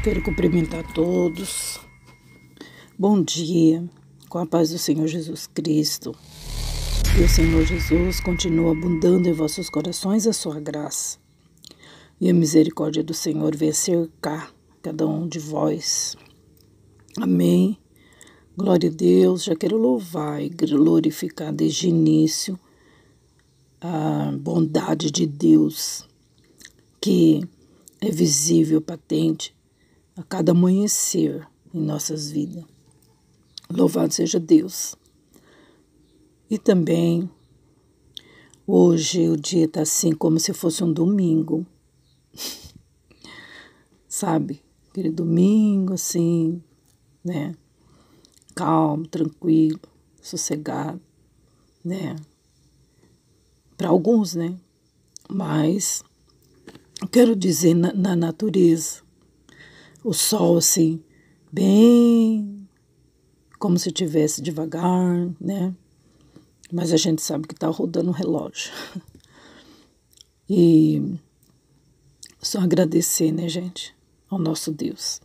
Quero cumprimentar todos. Bom dia, com a paz do Senhor Jesus Cristo. Que o Senhor Jesus continue abundando em vossos corações a sua graça. E a misericórdia do Senhor venha cercar cada um de vós. Amém. Glória a Deus. Já quero louvar e glorificar desde o início a bondade de Deus, que é visível, patente, a cada amanhecer em nossas vidas. Louvado seja Deus. E também, hoje o dia está assim como se fosse um domingo. Sabe? Aquele domingo assim, né? Calmo, tranquilo, sossegado, né? Para alguns, né? Mas eu quero dizer na natureza, o sol assim, bem como se estivesse devagar, né? Mas a gente sabe que está rodando o relógio. E só agradecer, né, gente, ao nosso Deus,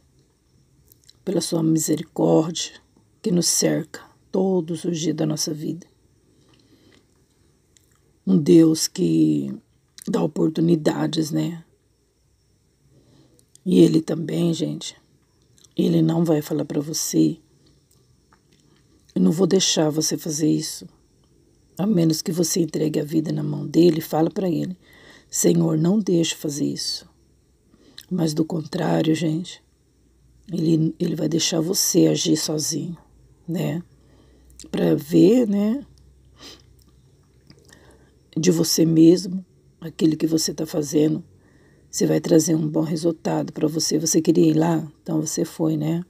pela sua misericórdia que nos cerca todos os dias da nossa vida. Um Deus que dá oportunidades, né? E Ele também, gente, Ele não vai falar para você: eu não vou deixar você fazer isso. A menos que você entregue a vida na mão dele e fala para ele: Senhor, não deixe fazer isso. Mas do contrário, gente, ele vai deixar você agir sozinho, né? Para ver, né, de você mesmo, aquilo que você está fazendo, se vai trazer um bom resultado para você. Você queria ir lá? Então você foi, né?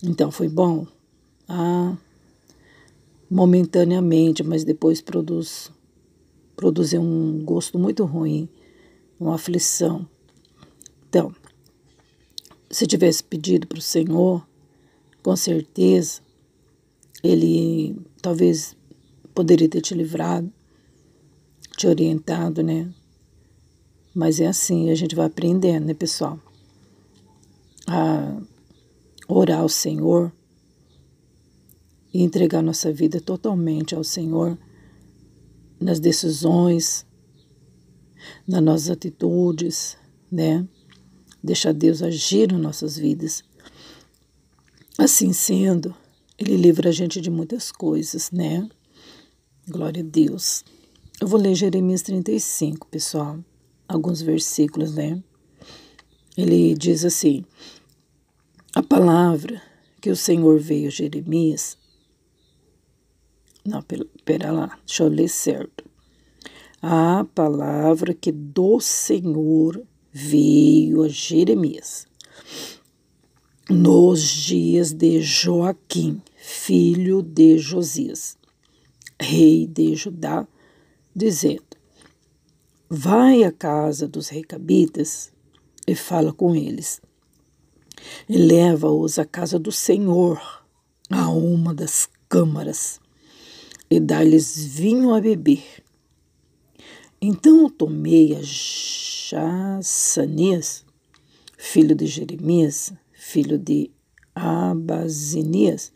Então foi bom? Momentaneamente, mas depois produzir um gosto muito ruim, uma aflição. Então, se tivesse pedido para o Senhor, com certeza, Ele talvez poderia ter te livrado, te orientado, né? Mas é assim, a gente vai aprendendo, né, pessoal? A orar ao Senhor e entregar nossa vida totalmente ao Senhor, nas decisões, nas nossas atitudes, né? Deixar Deus agir nas nossas vidas. Assim sendo, Ele livra a gente de muitas coisas, né? Glória a Deus. Eu vou ler Jeremias 35, pessoal. Alguns versículos, né? Ele diz assim: a palavra que o Senhor veio a Jeremias. Não, pera lá, deixa eu ler certo. A palavra que do Senhor veio a Jeremias nos dias de Joaquim, filho de Josias, rei de Judá, dizendo: vai à casa dos recabitas e fala com eles, e leva-os à casa do Senhor, a uma das câmaras, e dá-lhes vinho a beber. Então eu tomei a Jaazanias, filho de Jeremias, filho de Abazinias,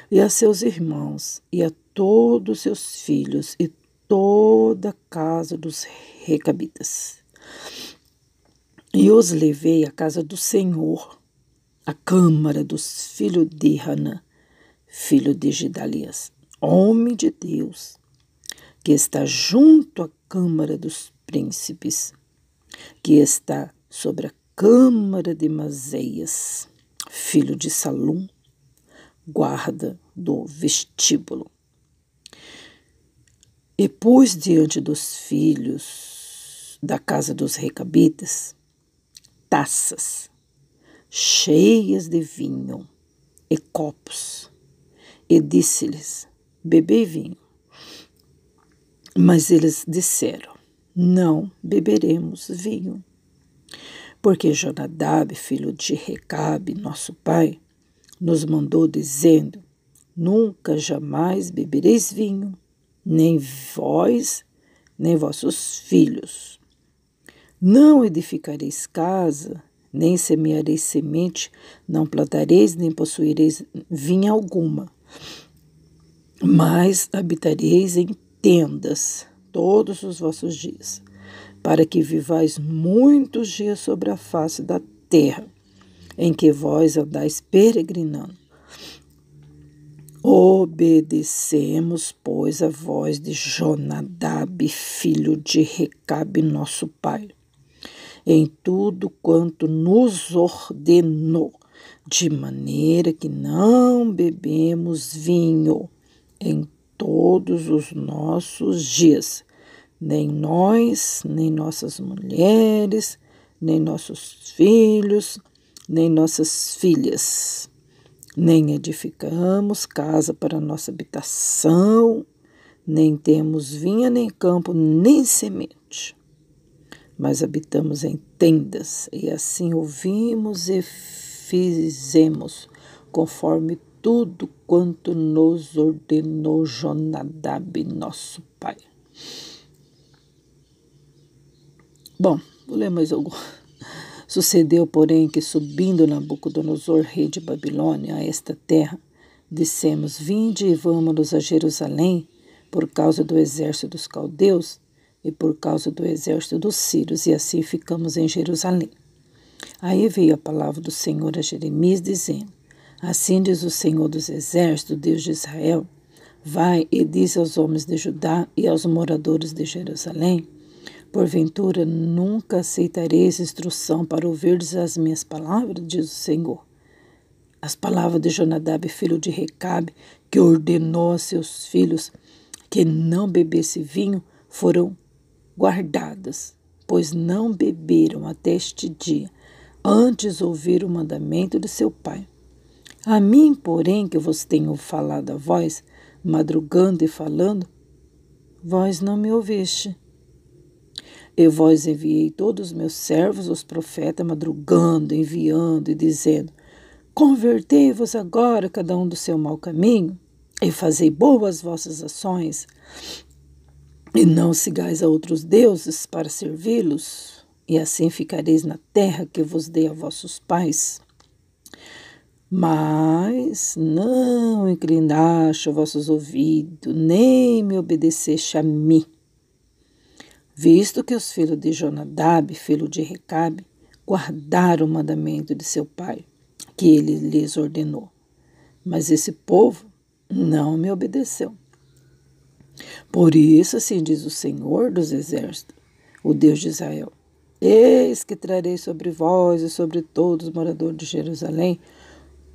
e a seus irmãos, e a todos seus filhos, e toda a casa dos recabitas. E os levei à casa do Senhor, à câmara dos filhos de Hanã, filho de Gedalias, homem de Deus, que está junto à câmara dos príncipes, que está sobre a câmara de Maseias, filho de Salum, guarda do vestíbulo. E pus diante dos filhos da casa dos recabitas taças cheias de vinho e copos, e disse-lhes: bebei vinho. Mas eles disseram: não beberemos vinho, porque Jonadab, filho de Recabe, nosso pai, nos mandou dizendo: nunca jamais bebereis vinho, nem vós, nem vossos filhos. Não edificareis casa, nem semeareis semente, não plantareis, nem possuireis vinha alguma, mas habitareis em tendas todos os vossos dias, para que vivais muitos dias sobre a face da terra, em que vós andais peregrinando. Obedecemos, pois, a voz de Jonadab, filho de Recabe, nosso pai, em tudo quanto nos ordenou, de maneira que não bebemos vinho em todos os nossos dias, nem nós, nem nossas mulheres, nem nossos filhos, nem nossas filhas, nem edificamos casa para nossa habitação, nem temos vinha, nem campo, nem semente, mas habitamos em tendas, e assim ouvimos e fizemos, conforme tudo quanto nos ordenou Jonadab, nosso pai. Bom, vou ler mais algum. Sucedeu, porém, que subindo Nabucodonosor, rei de Babilônia, a esta terra, dissemos, vinde e vamos a Jerusalém, por causa do exército dos caldeus e por causa do exército dos sírios, e assim ficamos em Jerusalém. Aí veio a palavra do Senhor a Jeremias, dizendo, assim diz o Senhor dos exércitos, Deus de Israel, vai e diz aos homens de Judá e aos moradores de Jerusalém, porventura nunca aceitareis instrução para ouvirdes as minhas palavras, diz o Senhor. As palavras de Jonadab, filho de Recabe, que ordenou a seus filhos que não bebesse vinho, foram guardadas, pois não beberam até este dia, antes ouviram o mandamento de seu pai. A mim, porém, que vos tenho falado a vós, madrugando e falando, vós não me ouviste. Eu vós enviei todos os meus servos, os profetas, madrugando, enviando e dizendo, convertei-vos agora, cada um do seu mau caminho, e fazei boas vossas ações, e não sigais a outros deuses para servi-los, e assim ficareis na terra que vos dei a vossos pais. Mas não inclinaste os vossos ouvidos, nem me obedeceste a mim. Visto que os filhos de Jonadab, filho de Recabe, guardaram o mandamento de seu pai, que ele lhes ordenou. Mas esse povo não me obedeceu. Por isso, assim diz o Senhor dos exércitos, o Deus de Israel, eis que trarei sobre vós e sobre todos os moradores de Jerusalém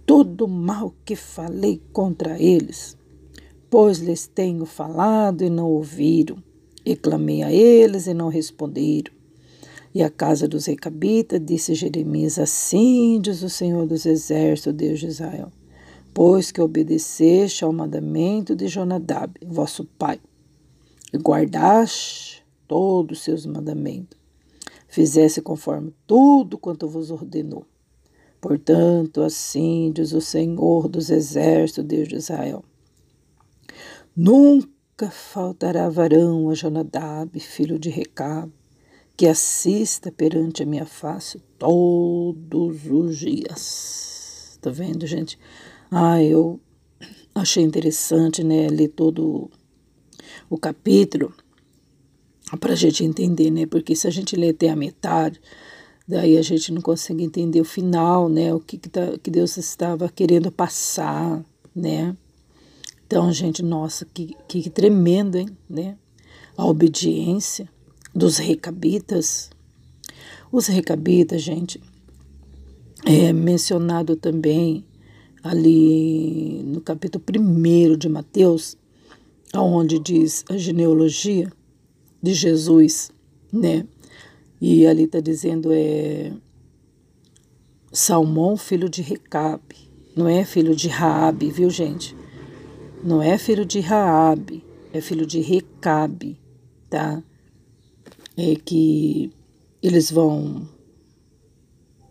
todo o mal que falei contra eles, pois lhes tenho falado e não ouviram, e clamei a eles e não responderam. E a casa dos Recabitas disse Jeremias, assim diz o Senhor dos exércitos, Deus de Israel, pois que obedeceste ao mandamento de Jonadab, vosso pai, e guardaste todos os seus mandamentos, fizesse conforme tudo quanto vos ordenou. Portanto, assim diz o Senhor dos exércitos, Deus de Israel, nunca faltará varão a Jonadab, filho de Recabe, que assista perante a minha face todos os dias. Tá vendo, gente? Eu achei interessante, né, ler todo o capítulo para a gente entender, né? Porque se a gente ler até a metade, daí a gente não consegue entender o final, né? O que Deus estava querendo passar, né? Então, gente, nossa, que tremendo, hein? Né? A obediência dos Recabitas. Os Recabitas, gente, é mencionado também ali no capítulo 1 de Mateus, onde diz a genealogia de Jesus, né? E ali está dizendo Salmão, filho de Recabe, não é filho de Raabe, viu, gente? Não é filho de Raabe, é filho de Recabe, tá? É que eles vão,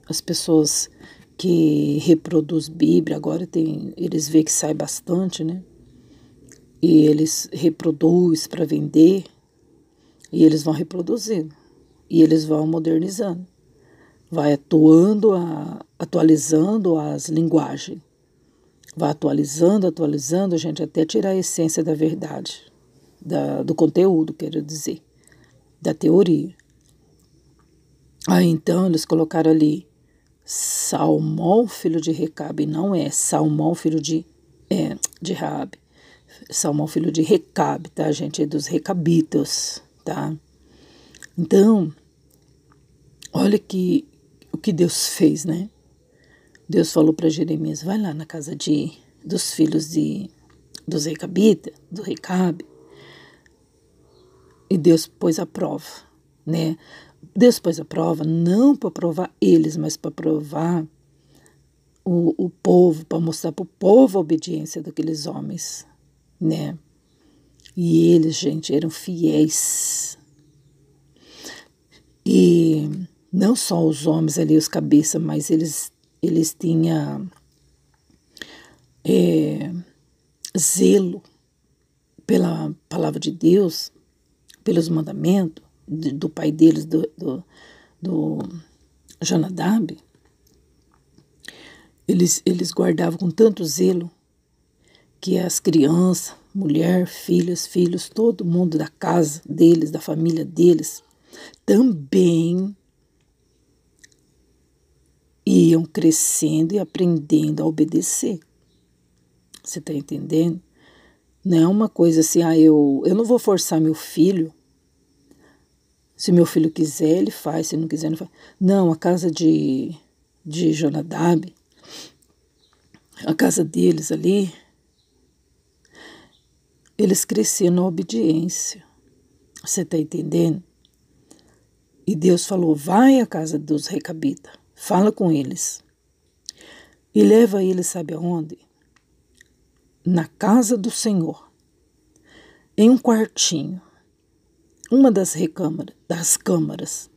as pessoas que reproduzem Bíblia, agora eles veem que sai bastante, né? E eles reproduzem para vender, e eles vão reproduzindo, e eles vão modernizando. vai atualizando as linguagens. Vai atualizando, gente, até tirar a essência da verdade, do conteúdo, quero dizer, da teoria. Aí então eles colocaram ali Salmão, filho de Recabe, não é Salmão, filho de Raabe. Salmão, filho de Recabe, tá, gente? É dos recabitas, tá? Então, olha o que Deus fez, né? Deus falou para Jeremias, vai lá na casa dos filhos dos recabitas, do Recabe, e Deus pôs a prova, né? Deus pôs a prova não para provar eles, mas para provar o povo, para mostrar para o povo a obediência daqueles homens, né? E eles, gente, eram fiéis. E não só os homens ali, os cabeças, mas eles tinham zelo pela palavra de Deus, pelos mandamentos do pai deles, do Jonadab. Eles guardavam com tanto zelo que as crianças, mulher, filhos, todo mundo da casa deles, da família deles, também iam crescendo e aprendendo a obedecer. Você está entendendo? Não é uma coisa assim, eu não vou forçar meu filho. Se meu filho quiser, ele faz. Se não quiser, não faz. Não, a casa de Jonadab, a casa deles ali, eles cresceram na obediência. Você está entendendo? E Deus falou, vai à casa dos recabitas, fala com eles. E leva eles, sabe aonde? Na casa do Senhor, em um quartinho, uma das câmaras.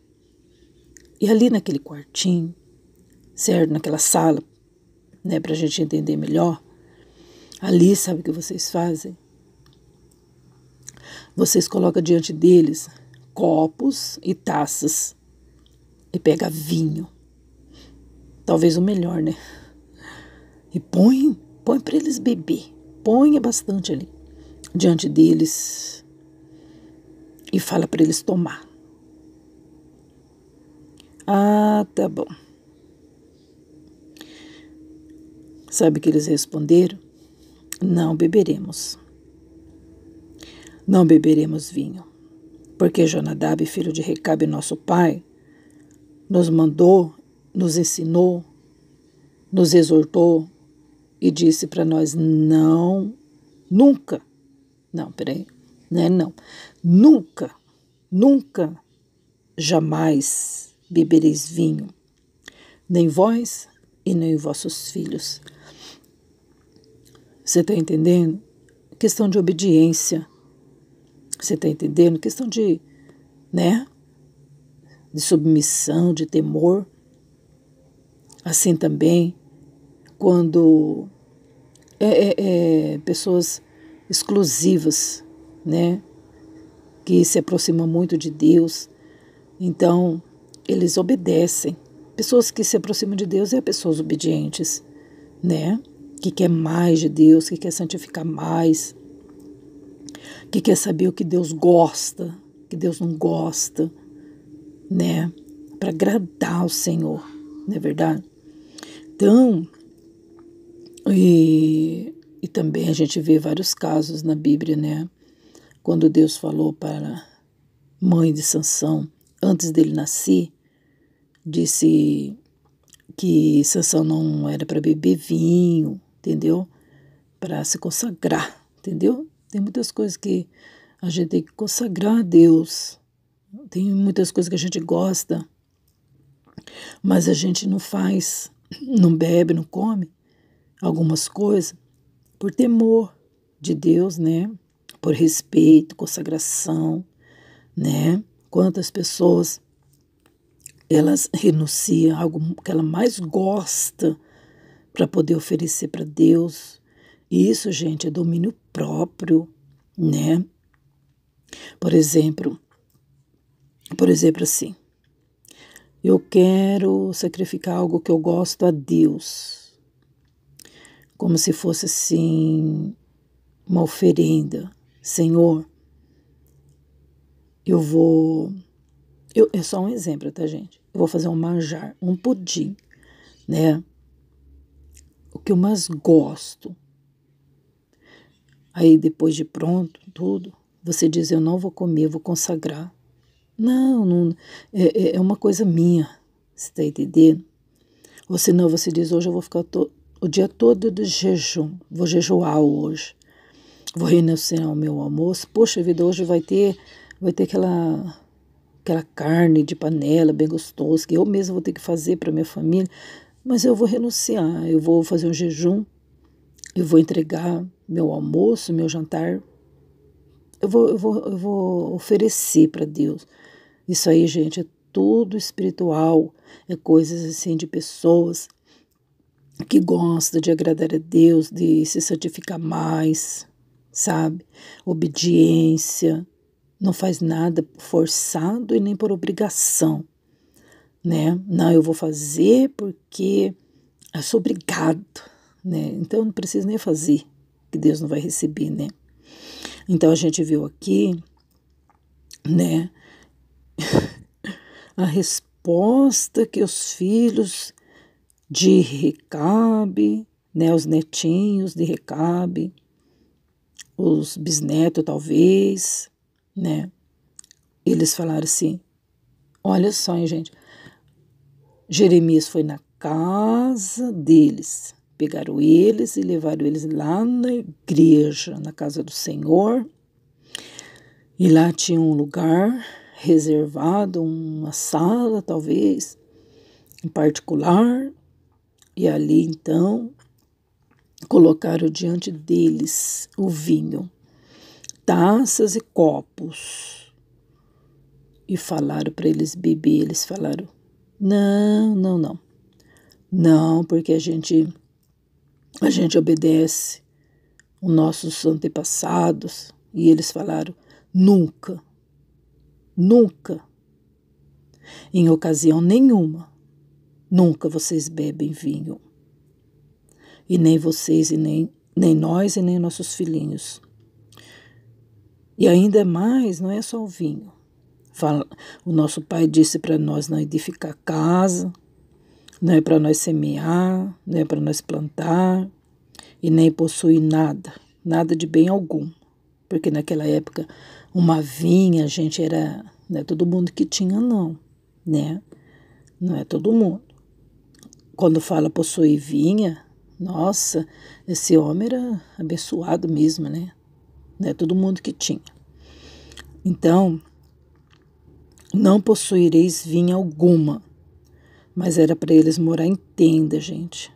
E ali naquele quartinho, certo? Naquela sala, né, para a gente entender melhor, ali, sabe o que vocês fazem? Vocês colocam diante deles copos e taças e pega vinho, talvez o melhor, né? E põe para eles beber, ponha bastante ali diante deles e fala para eles tomar. Ah, tá bom. Sabe o que eles responderam? Não beberemos. Não beberemos vinho, porque Jonadab, filho de Recabe, nosso pai, nos mandou, nos ensinou, nos exortou e disse para nós nunca, jamais bebereis vinho, nem vós e nem vossos filhos. Você está entendendo? Questão de obediência. Você está entendendo? Questão de, né? De submissão, de temor. Assim também, quando pessoas exclusivas, né? Que se aproximam muito de Deus, então eles obedecem. Pessoas que se aproximam de Deus pessoas obedientes, né? Que quer mais de Deus, que quer santificar mais, que quer saber o que Deus gosta, que Deus não gosta, né? Para agradar o Senhor, não é verdade? Então, e também a gente vê vários casos na Bíblia, né? Quando Deus falou para a mãe de Sansão, antes dele nascer, disse que Sansão não era para beber vinho, entendeu? Para se consagrar, entendeu? Tem muitas coisas que a gente tem que consagrar a Deus. Tem muitas coisas que a gente gosta, mas a gente não faz, não bebe, não come algumas coisas por temor de Deus, né? Por respeito, consagração, né? Quantas pessoas elas renunciam a algo que ela mais gosta para poder oferecer para Deus. E isso, gente, é domínio próprio, né? Por exemplo assim, Eu quero sacrificar algo que eu gosto a Deus, como se fosse assim uma oferenda. Senhor, eu vou... é só um exemplo, tá, gente? Eu vou fazer um manjar, um pudim, né? O que eu mais gosto. Aí, depois de pronto, tudo, você diz, eu não vou comer, eu vou consagrar. Não, é uma coisa minha, você está entendendo? Ou senão você diz, hoje eu vou ficar o dia todo de jejum, vou jejuar hoje, vou renunciar ao meu almoço. Poxa vida, hoje vai ter aquela carne de panela bem gostosa, que eu mesma vou ter que fazer para minha família, mas eu vou renunciar, eu vou fazer um jejum, eu vou entregar meu almoço, meu jantar, eu vou oferecer para Deus. Isso aí, gente, é tudo espiritual, é coisas assim de pessoas que gostam de agradar a Deus, de se santificar mais, sabe? Obediência, não faz nada forçado e nem por obrigação, né? Não, eu vou fazer porque eu sou obrigado, né? Então eu não preciso nem fazer, que Deus não vai receber, né? Então a gente viu aqui, né, a resposta que os filhos de Recabe, né, os netinhos de Recabe, os bisnetos talvez, né, eles falaram assim, olha só, hein, gente, Jeremias foi na casa deles, pegaram eles e levaram eles lá na igreja, na casa do Senhor, e lá tinha um lugar reservado, uma sala talvez, em particular, e ali então colocaram diante deles o vinho, taças e copos, e falaram para eles beber. Eles falaram, não, porque a gente obedece os nossos antepassados. E eles falaram, nunca, em ocasião nenhuma, nunca vocês bebem vinho. E nem vocês, e nem nós, e nem nossos filhinhos. E ainda mais, não é só o vinho. O nosso pai disse para nós não edificar casa, não é para nós semear, não é para nós plantar, e nem possuir nada, nada de bem algum. Porque naquela época, uma vinha, a gente era, não é todo mundo que tinha, não, né? Não é todo mundo. Quando fala possuir vinha, nossa, esse homem era abençoado mesmo, né? Não é todo mundo que tinha. Então, não possuireis vinha alguma, mas era para eles morar em tenda, gente,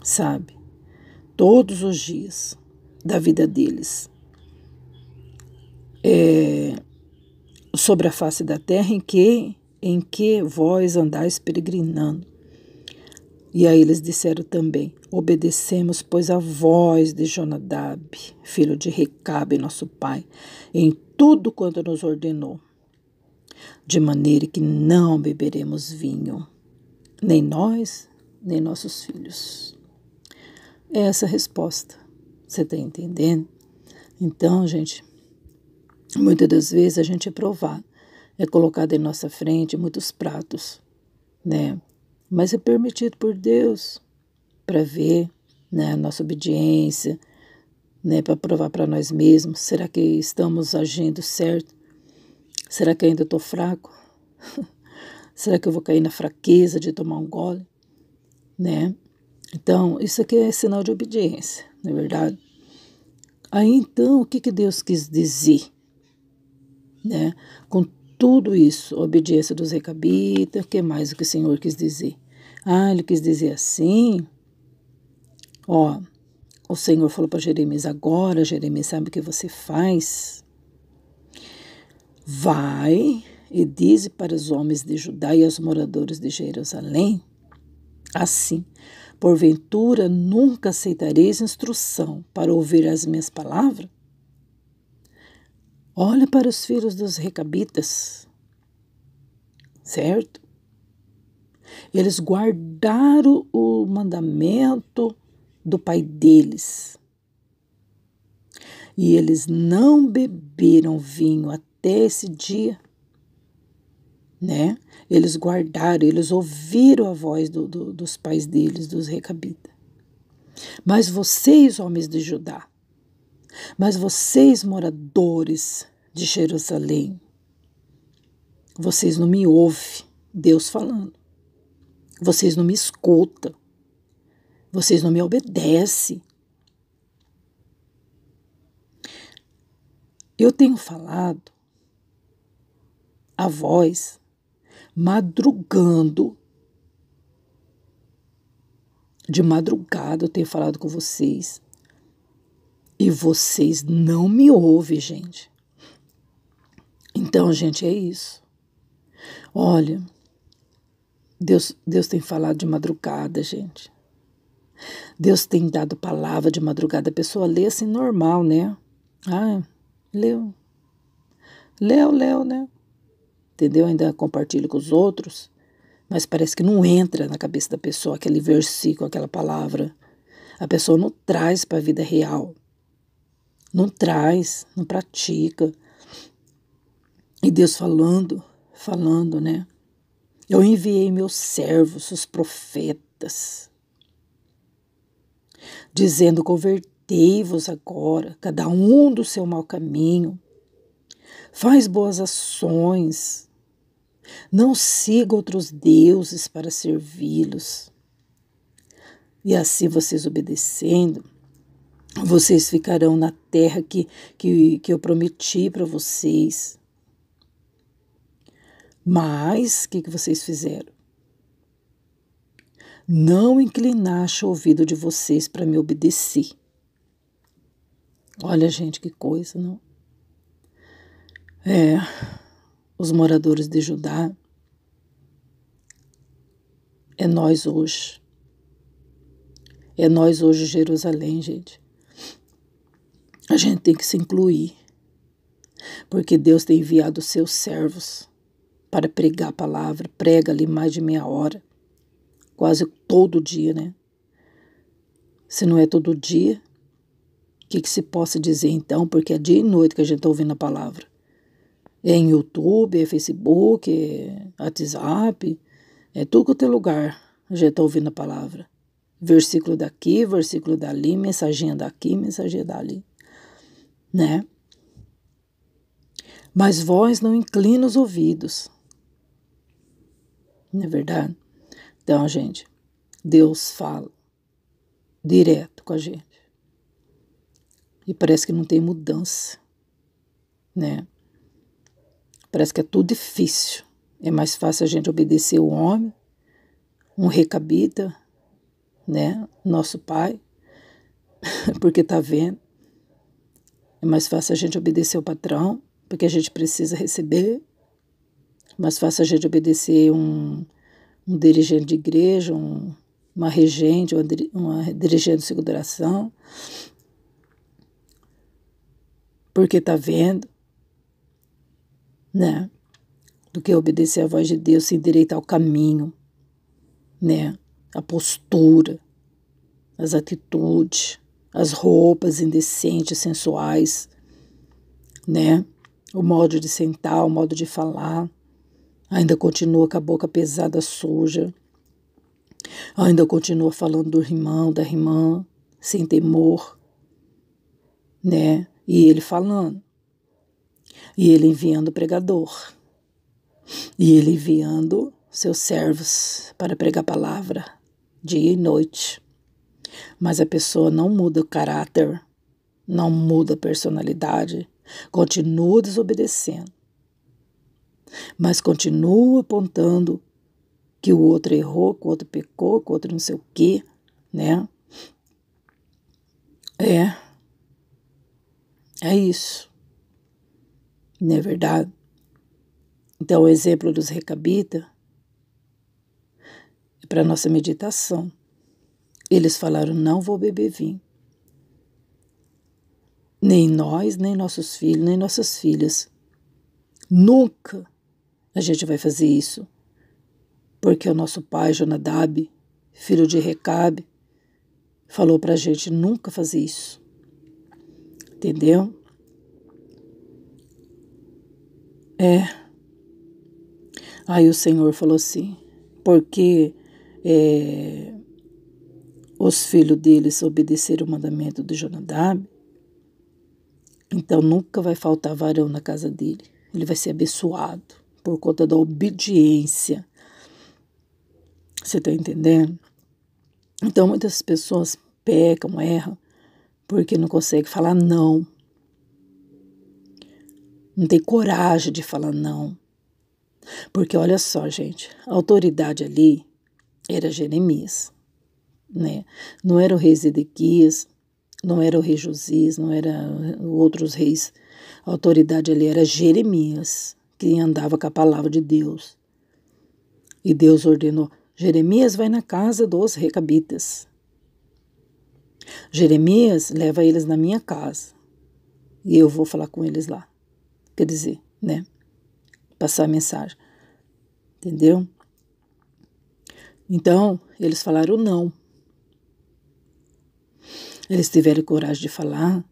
sabe? Todos os dias da vida deles. Sobre a face da terra em que vós andais peregrinando. E aí eles disseram também, obedecemos, pois, a voz de Jonadab, filho de Recabe, nosso pai, em tudo quanto nos ordenou, de maneira que não beberemos vinho, nem nós, nem nossos filhos. É essa a resposta, você está entendendo? Então, gente, muitas das vezes a gente é provado, é colocado em nossa frente muitos pratos, né? Mas é permitido por Deus para ver, né, a nossa obediência, né, para provar para nós mesmos. Será que estamos agindo certo? Será que ainda estou fraco? Será que eu vou cair na fraqueza de tomar um gole? Né? Então, isso aqui é sinal de obediência, não é verdade? Aí então, o que Deus quis dizer, né? Com tudo isso, a obediência dos recabitas, o que mais o que o Senhor quis dizer? Ah, ele quis dizer assim, ó, o Senhor falou para Jeremias, agora, Jeremias, sabe o que você faz? Vai e dize para os homens de Judá e aos moradores de Jerusalém, assim, porventura nunca aceitareis instrução para ouvir as minhas palavras? Olha para os filhos dos recabitas, certo? Eles guardaram o mandamento do pai deles. E eles não beberam vinho até esse dia, né? Eles guardaram, eles ouviram a voz dos pais deles, dos recabitas. Mas vocês, homens de Judá, mas vocês, moradores de Jerusalém, vocês não me ouvem, Deus falando. Vocês não me escutam. Vocês não me obedecem. Eu tenho falado a voz madrugando. De madrugada eu tenho falado com vocês. E vocês não me ouvem, gente. Então, gente, é isso. Olha, Deus tem falado de madrugada, gente. Deus tem dado palavra de madrugada. A pessoa lê assim normal, né? Ah, leu, né? Entendeu? Ainda compartilha com os outros. Mas parece que não entra na cabeça da pessoa aquele versículo, aquela palavra. A pessoa não traz para a vida real. Não traz, não pratica. E Deus falando, né? Eu enviei meus servos, os profetas, dizendo: convertei-vos agora, cada um do seu mau caminho. Faz boas ações. Não siga outros deuses para servi-los. E assim vocês obedecendo, vocês ficarão na terra que eu prometi para vocês. Mas, o que vocês fizeram? Não inclinaste o ouvido de vocês para me obedecer. Olha, gente, que coisa, não? Os moradores de Judá, é nós hoje. É nós hoje, Jerusalém, gente. A gente tem que se incluir, porque Deus tem enviado os seus servos para pregar a palavra. Prega ali mais de meia hora, quase todo dia, né? Se não é todo dia, o que se possa dizer então? Porque é dia e noite que a gente está ouvindo a palavra. É em YouTube, é Facebook, é WhatsApp, é tudo quanto é lugar a gente está ouvindo a palavra. Versículo daqui, versículo dali, mensaginha daqui, mensaginha dali, né? Mas vós não inclina os ouvidos. Não é verdade? Então, gente, Deus fala direto com a gente. E parece que não tem mudança, né? Parece que é tudo difícil. É mais fácil a gente obedecer o homem, um recabita, né? Nosso pai, porque tá vendo. É mais fácil a gente obedecer o patrão, porque a gente precisa receber. É mais fácil a gente obedecer um dirigente de igreja, uma regente, uma dirigente de seguração, porque tá vendo, né? Do que obedecer à voz de Deus, se endireitar o caminho, né? A postura, as atitudes, as roupas indecentes, sensuais, né? O modo de sentar, o modo de falar, ainda continua com a boca pesada, suja, ainda continua falando do irmão, da irmã, sem temor, né? E ele falando, e ele enviando o pregador, e ele enviando seus servos para pregar a palavra dia e noite. Mas a pessoa não muda o caráter, não muda a personalidade, continua desobedecendo, mas continua apontando que o outro errou, que o outro pecou, que o outro não sei o quê, né? É isso, não é verdade? Então, o exemplo dos recabitas é para nossa meditação. Eles falaram: não vou beber vinho. Nem nós, nem nossos filhos, nem nossas filhas. Nunca a gente vai fazer isso. porque o nosso pai Jonadab, filho de Recabe, falou para a gente nunca fazer isso. Entendeu? Aí o Senhor falou assim, porque os filhos deles obedeceram o mandamento de Jonadab, então nunca vai faltar varão na casa dele. Ele vai ser abençoado por conta da obediência. Você está entendendo? Então muitas pessoas pecam, erram, porque não conseguem falar não. Não tem coragem de falar não. Porque olha só, gente, a autoridade ali era Jeremias, né? Não era o rei Zedequias, não era o rei Josias, não era outros reis. A autoridade ali era Jeremias, que andava com a palavra de Deus. E Deus ordenou, Jeremias vai na casa dos recabitas. Jeremias leva eles na minha casa. E eu vou falar com eles lá. Quer dizer, né? Passar a mensagem. Entendeu? Então, eles falaram não. Eles tiveram coragem de falar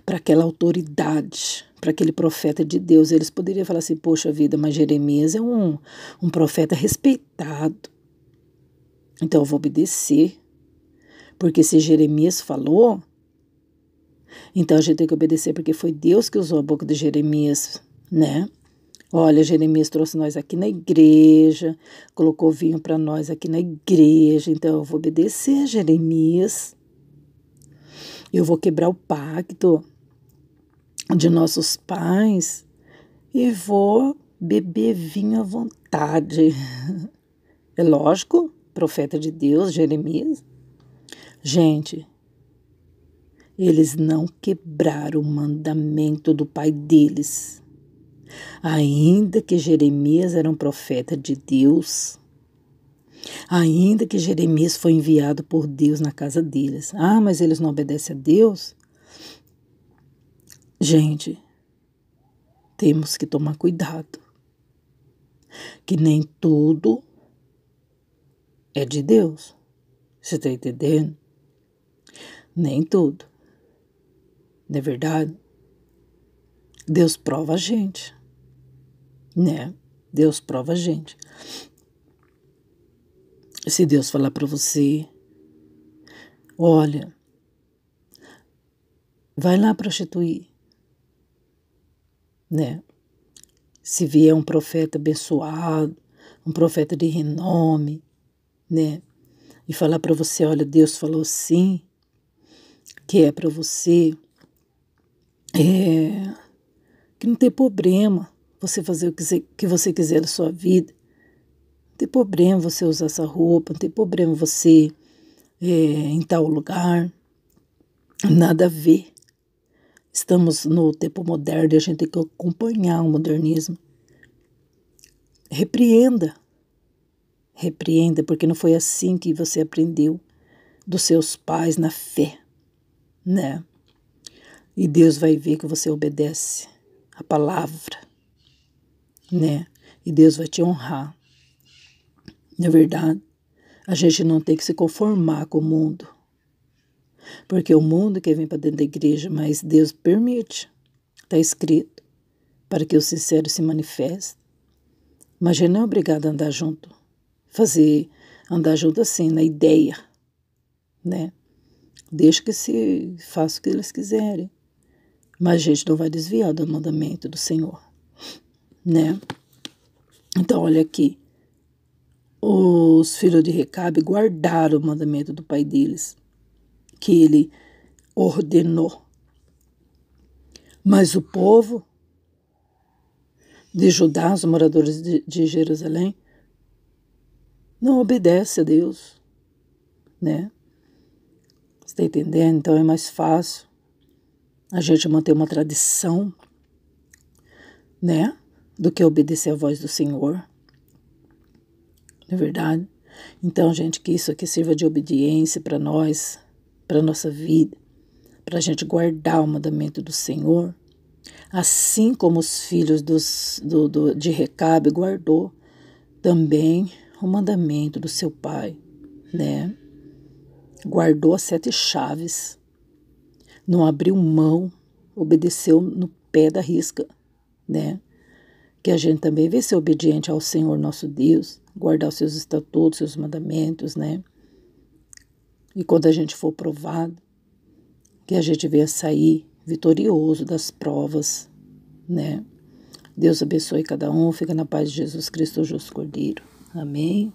para aquela autoridade, para aquele profeta de Deus. Eles poderiam falar assim, poxa vida, mas Jeremias é um profeta respeitado. Então eu vou obedecer. Porque se Jeremias falou, então a gente tem que obedecer, porque foi Deus que usou a boca de Jeremias, né? Olha, Jeremias trouxe nós aqui na igreja, colocou vinho para nós aqui na igreja, então eu vou obedecer a Jeremias. Eu vou quebrar o pacto de nossos pais e vou beber vinho à vontade. É lógico, profeta de Deus, Jeremias. Gente, eles não quebraram o mandamento do pai deles. Ainda que Jeremias era um profeta de Deus, ainda que Jeremias foi enviado por Deus na casa deles. Ah, mas eles não obedecem a Deus? Gente, temos que tomar cuidado, que nem tudo é de Deus. Você está entendendo? Nem tudo. Não é verdade? Deus prova a gente, né? Deus prova a gente. Se Deus falar para você, olha, vai lá prostituir, né? Se vier um profeta abençoado, um profeta de renome, né? E falar para você, olha, Deus falou sim, que é para você, que não tem problema você fazer o que você quiser da sua vida. Não tem problema você usar essa roupa, não tem problema você em tal lugar. Nada a ver. Estamos no tempo moderno e a gente tem que acompanhar o modernismo. Repreenda. Repreenda, porque não foi assim que você aprendeu dos seus pais na fé, né? E Deus vai ver que você obedece a palavra, né? E Deus vai te honrar. Não é verdade? A gente não tem que se conformar com o mundo. Porque o mundo quer vir para dentro da igreja, mas Deus permite. Está escrito. Para que o sincero se manifeste. Mas a gente não é obrigado a andar junto. Andar junto assim, na ideia. Né? Deixa que se faça o que eles quiserem. Mas a gente não vai desviar do mandamento do Senhor. Né? Então, olha aqui. Os filhos de Recabe guardaram o mandamento do pai deles, que ele ordenou. Mas o povo de Judá, os moradores de Jerusalém, não obedece a Deus, né? Você está entendendo? Então é mais fácil a gente manter uma tradição, né? Do que obedecer à voz do Senhor. Não é verdade? Então, gente, que isso aqui sirva de obediência para nós, para a nossa vida, para a gente guardar o mandamento do Senhor, assim como os filhos de Recabe guardou, também o mandamento do seu pai, né? Guardou as 7 chaves, não abriu mão, obedeceu no pé da risca, né? Que a gente também vai ser obediente ao Senhor nosso Deus, guardar os seus estatutos, seus mandamentos, né? E quando a gente for provado, que a gente venha sair vitorioso das provas, né? Deus abençoe cada um, fica na paz de Jesus Cristo, o justo Cordeiro. Amém.